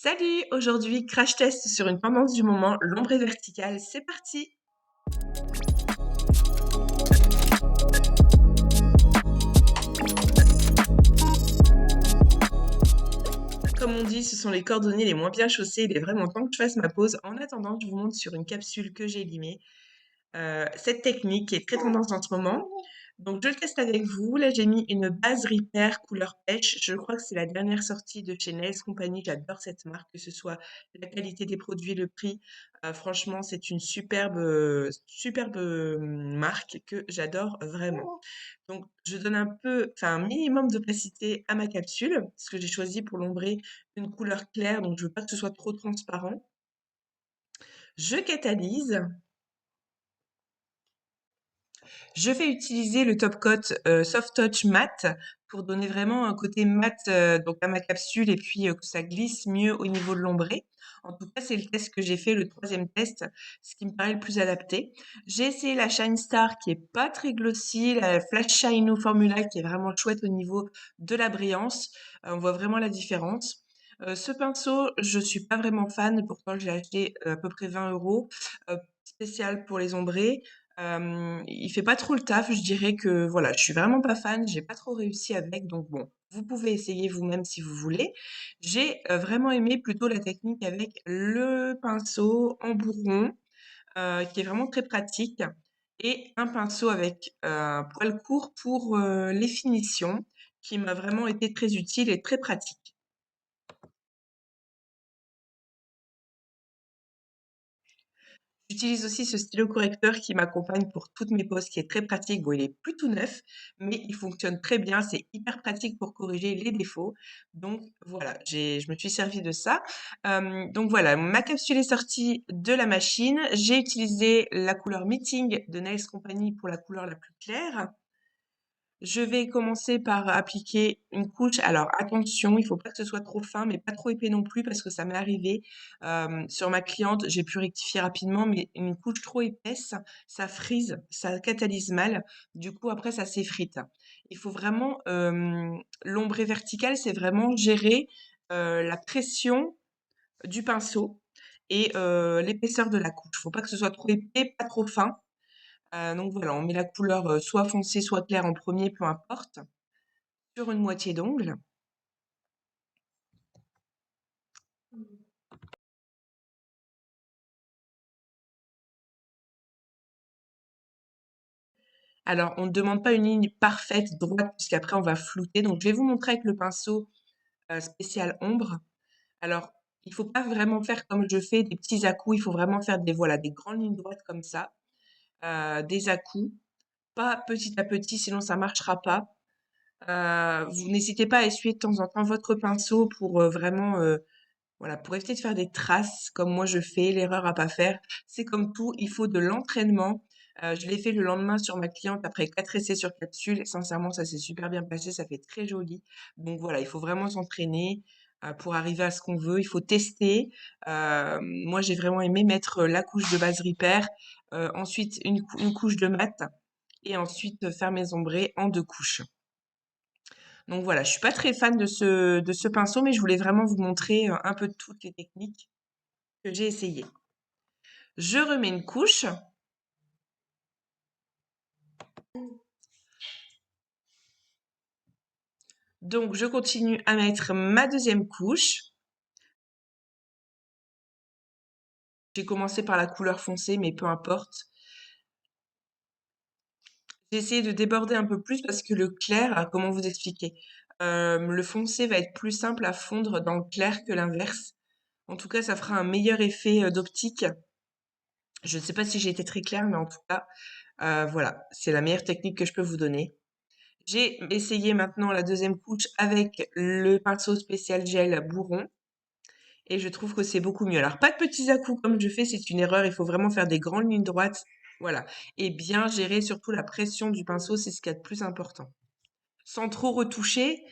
Salut! Aujourd'hui, crash test sur une tendance du moment, l'ombre verticale. C'est parti! Comme on dit, ce sont les cordonniers les moins bien chaussés. Il est vraiment temps que je fasse ma pause. En attendant, je vous montre sur une capsule que j'ai limée cette technique qui est très tendance en ce moment. Donc, je le teste avec vous. Là, j'ai mis une base Repair couleur pêche. Je crois que c'est la dernière sortie de chez Nails Company. J'adore cette marque, que ce soit la qualité des produits, le prix. Franchement, c'est une superbe marque que j'adore vraiment. Donc, je donne un minimum d'opacité à ma capsule, parce que j'ai choisi pour l'ombrer une couleur claire, donc je veux pas que ce soit trop transparent. Je catalyse. Je vais utiliser le Top Coat Soft Touch Matte pour donner vraiment un côté mat donc à ma capsule et puis que ça glisse mieux au niveau de l'ombré. En tout cas, c'est le test que j'ai fait, le troisième test, ce qui me paraît le plus adapté. J'ai essayé la Shine Star qui est pas très glossy, la Flash Shine Formula qui est vraiment chouette au niveau de la brillance. On voit vraiment la différence. Ce pinceau, je suis pas vraiment fan, pourtant je l'ai acheté à peu près 20 €, spécial pour les ombrés. Il fait pas trop le taf, je dirais que voilà, je suis vraiment pas fan, j'ai pas trop réussi avec, donc bon, vous pouvez essayer vous-même si vous voulez. J'ai vraiment aimé plutôt la technique avec le pinceau en bourron, qui est vraiment très pratique, et un pinceau avec un poil court pour les finitions, qui m'a vraiment été très utile et très pratique. J'utilise aussi ce stylo correcteur qui m'accompagne pour toutes mes poses, qui est très pratique. Bon, il est plus tout neuf, mais il fonctionne très bien. C'est hyper pratique pour corriger les défauts. Donc voilà, je me suis servi de ça. Donc voilà, ma capsule est sortie de la machine. J'ai utilisé la couleur Meeting de Nails Company pour la couleur la plus claire. Je vais commencer par appliquer une couche. Alors attention, il faut pas que ce soit trop fin, mais pas trop épais non plus, parce que ça m'est arrivé sur ma cliente. J'ai pu rectifier rapidement, mais une couche trop épaisse, ça frise, ça catalyse mal. Du coup, après, ça s'effrite. Il faut vraiment l'ombré vertical, c'est vraiment gérer la pression du pinceau et l'épaisseur de la couche. Faut pas que ce soit trop épais, pas trop fin. Donc voilà, on met la couleur soit foncée, soit claire en premier, peu importe, sur une moitié d'ongle. Alors, on ne demande pas une ligne parfaite, droite, puisqu'après on va flouter. Donc, je vais vous montrer avec le pinceau spécial ombre. Alors, il faut pas vraiment faire comme je fais, des petits à-coups. Il faut vraiment faire voilà, des grandes lignes droites comme ça, des à-coups. Pas petit à petit, sinon ça marchera pas. Vous n'hésitez pas à essuyer de temps en temps votre pinceau pour vraiment voilà, pour éviter de faire des traces comme moi je fais, l'erreur à pas faire, c'est comme tout, il faut de l'entraînement. Je l'ai fait le lendemain sur ma cliente après 4 essais sur capsule et sincèrement, ça s'est super bien passé, ça fait très joli. Donc voilà, il faut vraiment s'entraîner pour arriver à ce qu'on veut. Il faut tester. Moi, j'ai vraiment aimé mettre la couche de base Repair, ensuite une couche de mat et ensuite faire mes ombrés en 2 couches. Donc voilà, je suis pas très fan de ce pinceau, mais je voulais vraiment vous montrer un peu de toutes les techniques que j'ai essayées. Je remets une couche. Donc je continue à mettre ma deuxième couche. J'ai commencé par la couleur foncée, mais peu importe. J'ai essayé de déborder un peu plus parce que le clair, comment vous expliquer? Le foncé va être plus simple à fondre dans le clair que l'inverse. En tout cas, ça fera un meilleur effet d'optique. Je ne sais pas si j'ai été très claire, mais en tout cas, voilà, c'est la meilleure technique que je peux vous donner. J'ai essayé maintenant la deuxième couche avec le pinceau spécial gel Bourron et je trouve que c'est beaucoup mieux. Alors, pas de petits à-coups comme je fais, c'est une erreur. Il faut vraiment faire des grandes lignes droites. Voilà. Et bien gérer surtout la pression du pinceau, c'est ce qu'il y a de plus important. Sans trop retoucher,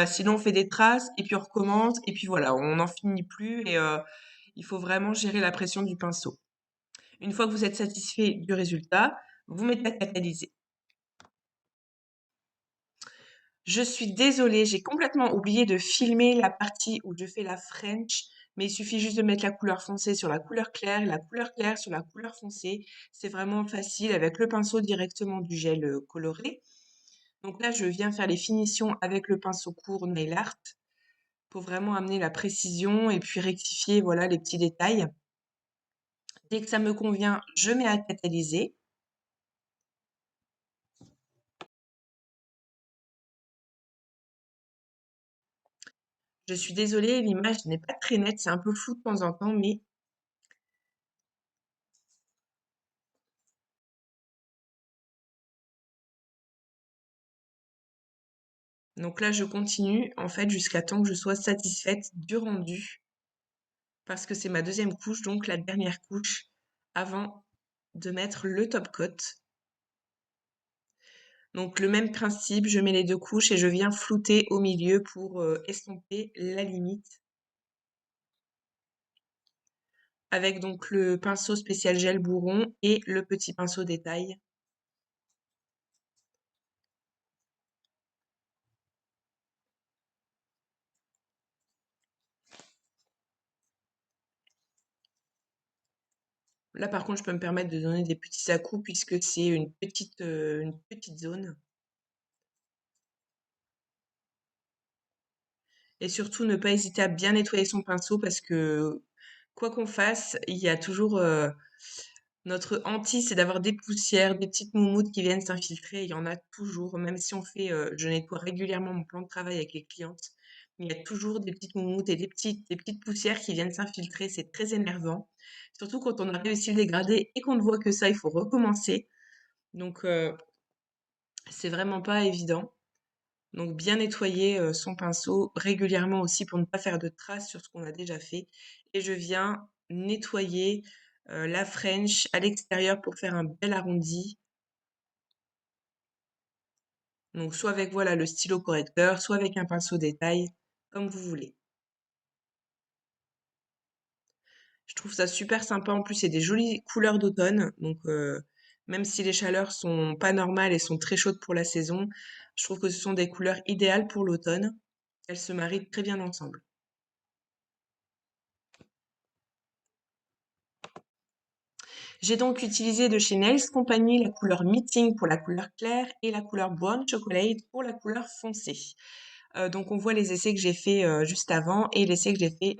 sinon on fait des traces et puis on recommence et puis voilà, on n'en finit plus et il faut vraiment gérer la pression du pinceau. Une fois que vous êtes satisfait du résultat, vous mettez à catalyser. Je suis désolée, j'ai complètement oublié de filmer la partie où je fais la French, mais il suffit juste de mettre la couleur foncée sur la couleur claire, la couleur claire sur la couleur foncée. C'est vraiment facile avec le pinceau directement du gel coloré. Donc là, je viens faire les finitions avec le pinceau court Nail Art pour vraiment amener la précision et puis rectifier, voilà, les petits détails. Dès que ça me convient, je mets à catalyser. Je suis désolée, l'image n'est pas très nette, c'est un peu flou de temps en temps, mais donc là, je continue en fait jusqu'à temps que je sois satisfaite du rendu parce que c'est ma deuxième couche, donc la dernière couche avant de mettre le top coat. Donc le même principe, je mets les deux couches et je viens flouter au milieu pour estomper la limite avec donc le pinceau spécial gel bourron et le petit pinceau détail. Là, par contre, je peux me permettre de donner des petits à-coups puisque c'est une petite zone. Et surtout, ne pas hésiter à bien nettoyer son pinceau parce que quoi qu'on fasse, il y a toujours notre hantise, c'est d'avoir des poussières, des petites moumoutes qui viennent s'infiltrer. Il y en a toujours, même si on fait, je nettoie régulièrement mon plan de travail avec les clientes. Il y a toujours des petites moumoutes et des petites poussières qui viennent s'infiltrer. C'est très énervant. Surtout quand on a réussi le dégradé et qu'on ne voit que ça, il faut recommencer. Donc, c'est vraiment pas évident. Donc bien nettoyer son pinceau régulièrement aussi pour ne pas faire de traces sur ce qu'on a déjà fait. Et je viens nettoyer la French à l'extérieur pour faire un bel arrondi. Donc soit avec voilà le stylo correcteur, soit avec un pinceau détail, comme vous voulez. Je trouve ça super sympa. En plus, c'est des jolies couleurs d'automne. Donc même si les chaleurs sont pas normales et sont très chaudes pour la saison, je trouve que ce sont des couleurs idéales pour l'automne. Elles se marient très bien ensemble. J'ai donc utilisé de chez Nails Company la couleur Meeting pour la couleur claire et la couleur Brown Chocolate pour la couleur foncée. Donc on voit les essais que j'ai fait juste avant et l'essai que j'ai fait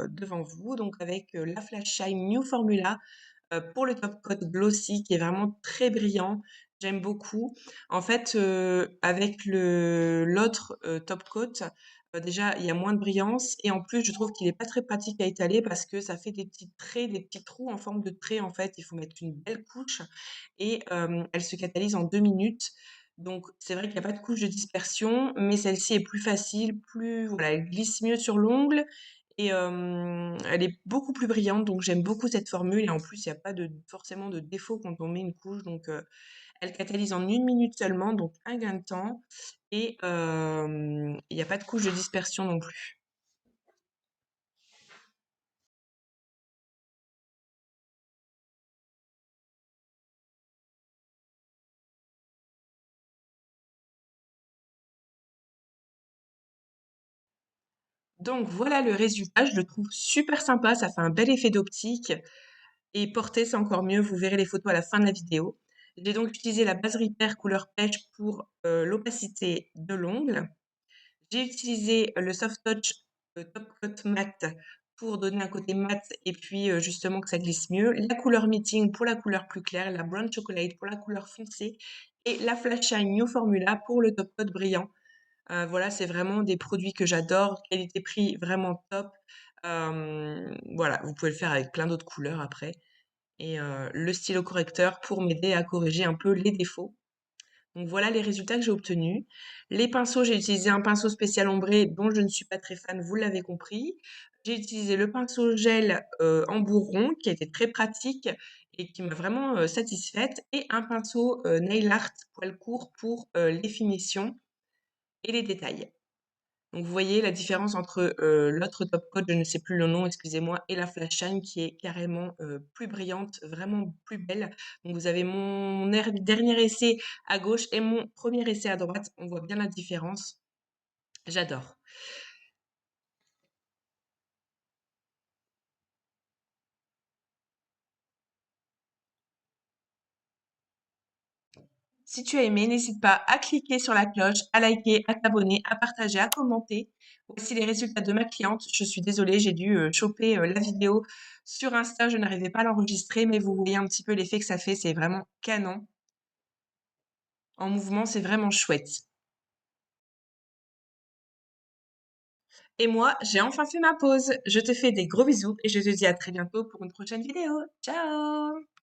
devant vous, donc avec la Flash Shine New Formula pour le top coat glossy qui est vraiment très brillant. J'aime beaucoup. En fait, avec le l'autre top coat, déjà il y a moins de brillance et en plus je trouve qu'il est pas très pratique à étaler parce que ça fait des petits traits, des petits trous en forme de trait en fait. Il faut mettre une belle couche et elle se catalyse en 2 minutes. Donc c'est vrai qu'il y a pas de couche de dispersion, mais celle-ci est plus facile, plus voilà, elle glisse mieux sur l'ongle et elle est beaucoup plus brillante, donc j'aime beaucoup cette formule et en plus, il y a pas de forcément de défaut quand on met une couche, donc elle catalyse en 1 minute seulement, donc un gain de temps et il y a pas de couche de dispersion non plus. Donc voilà le résultat, je le trouve super sympa, ça fait un bel effet d'optique et porté, c'est encore mieux, vous verrez les photos à la fin de la vidéo. J'ai donc utilisé la base Repair couleur pêche pour, l'opacité de l'ongle. J'ai utilisé le Soft Touch Top Coat Matte pour donner un côté mat et puis justement que ça glisse mieux. La couleur Meeting pour la couleur plus claire, la Brown Chocolate pour la couleur foncée et la Flash Shine New Formula pour le top coat brillant. Voilà, c'est vraiment des produits que j'adore, qualité-prix vraiment top. Voilà, vous pouvez le faire avec plein d'autres couleurs après et le stylo correcteur pour m'aider à corriger un peu les défauts. Donc voilà les résultats que j'ai obtenus. Les pinceaux, j'ai utilisé un pinceau spécial ombré dont je ne suis pas très fan, vous l'avez compris. J'ai utilisé le pinceau gel en bourron qui a été très pratique et qui m'a vraiment satisfaite. Et un pinceau nail art poil court pour les finitions et les détails. Donc vous voyez la différence entre l'autre top coat, je ne sais plus le nom, excusez-moi, et la flash shine qui est carrément plus brillante, vraiment plus belle. Donc vous avez mon dernier essai à gauche et mon premier essai à droite. On voit bien la différence. J'adore. Si tu as aimé, n'hésite pas à cliquer sur la cloche, à liker, à t'abonner, à partager, à commenter. Voici les résultats de ma cliente. Je suis désolée, j'ai dû choper la vidéo sur Insta. Je n'arrivais pas à l'enregistrer, mais vous voyez un petit peu l'effet que ça fait. C'est vraiment canon. En mouvement, c'est vraiment chouette. Et moi, j'ai enfin fait ma pause. Je te fais des gros bisous et je te dis à très bientôt pour une prochaine vidéo. Ciao!